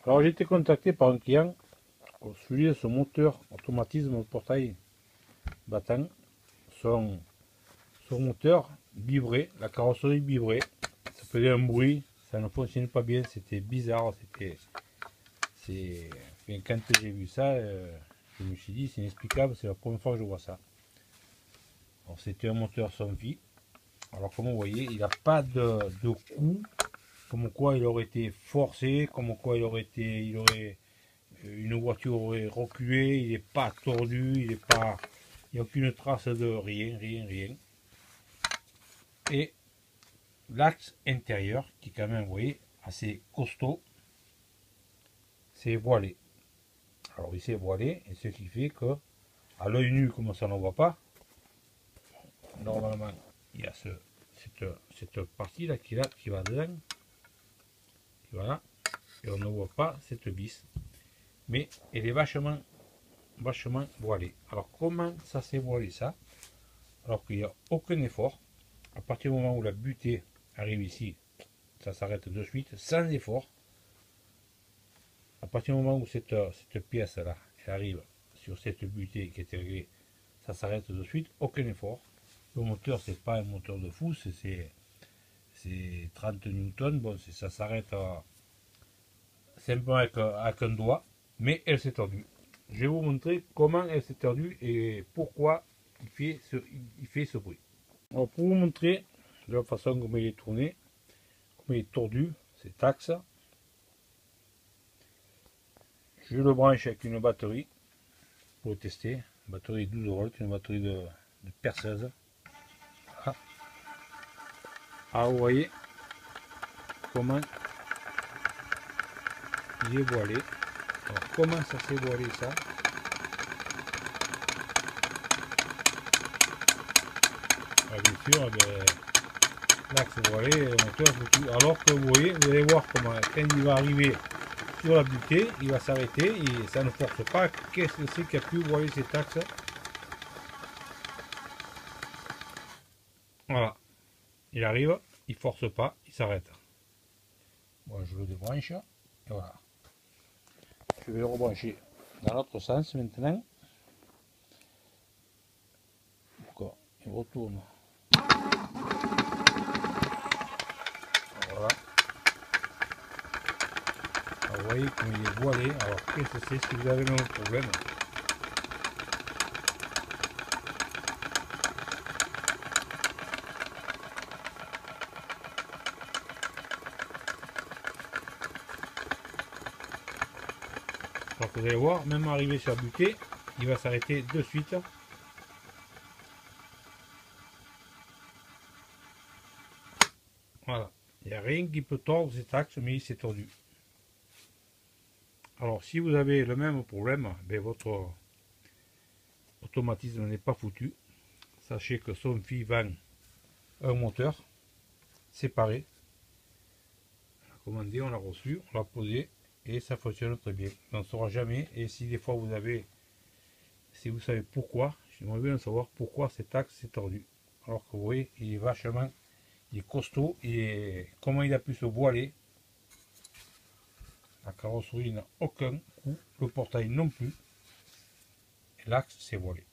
Alors j'ai été contacté par un client au sujet de ce moteur automatisme portail battant. Son moteur vibrait, la carrosserie vibrait, ça faisait un bruit, ça ne fonctionnait pas bien, c'était bizarre, quand j'ai vu ça, je me suis dit c'est inexplicable, c'est la première fois que je vois ça. Alors c'était un moteur sans fil. Alors comme vous voyez, il n'a pas de coup, comme quoi il aurait été forcé, comme quoi une voiture aurait reculé, il n'est pas tordu, il n'y a aucune trace de rien. Et l'axe intérieur, qui est quand même, vous voyez, assez costaud, c'est voilé. Alors il s'est voilé, et ce qui fait que, à l'œil nu, comme ça ne voit pas, normalement, il y a cette partie-là qui va dedans, voilà, et on ne voit pas cette vis, mais elle est vachement voilée. Alors comment ça s'est voilé ça? Alors qu'il n'y a aucun effort. À partir du moment où la butée arrive ici, ça s'arrête de suite, sans effort. À partir du moment où cette pièce là, elle arrive sur cette butée qui est réglée, ça s'arrête de suite, aucun effort. Le moteur, c'est pas un moteur de fou, c'est 30 newtons, bon, ça s'arrête simplement avec un doigt, mais elle s'est tordue. Je vais vous montrer comment elle s'est tordue et pourquoi il fait ce bruit. Alors pour vous montrer de la façon comme il est tourné, comme il est tordu, cet axe, je le branche avec une batterie pour le tester, une batterie 12 volts, une batterie de perceuse. Voilà. Alors vous voyez comment il est voilé. Alors comment ça s'est voilé ça? Alors, bien sûr, l'axe voilé, le moteur foutu. Alors que vous voyez, vous allez voir comment quand il va arriver sur la butée, il va s'arrêter et ça ne force pas. Qu'est-ce que c'est qui a pu voiler cet axe? Voilà, il arrive, il force pas, il s'arrête. Bon, je le débranche et voilà. Je vais le rebrancher dans l'autre sens maintenant. Encore, il retourne. Voilà. Alors, vous voyez comme il est voilé. Alors qu'est-ce que c'est si vous avez le même problème? Alors vous allez voir, même arrivé sur la butée, il va s'arrêter de suite. Voilà. Il n'y a rien qui peut tordre cet axe, mais il s'est tordu. Alors si vous avez le même problème, ben, votre automatisme n'est pas foutu. Sachez que Somfy vend un moteur séparé. On l'a commandé, on l'a reçu, on l'a posé et ça fonctionne très bien. On ne saura jamais. Et si des fois si vous savez pourquoi, j'aimerais bien savoir pourquoi cet axe s'est tordu. Alors que vous voyez, il est costaud et comment il a pu se voiler. La carrosserie n'a aucun coup, le portail non plus. Et l'axe s'est voilé.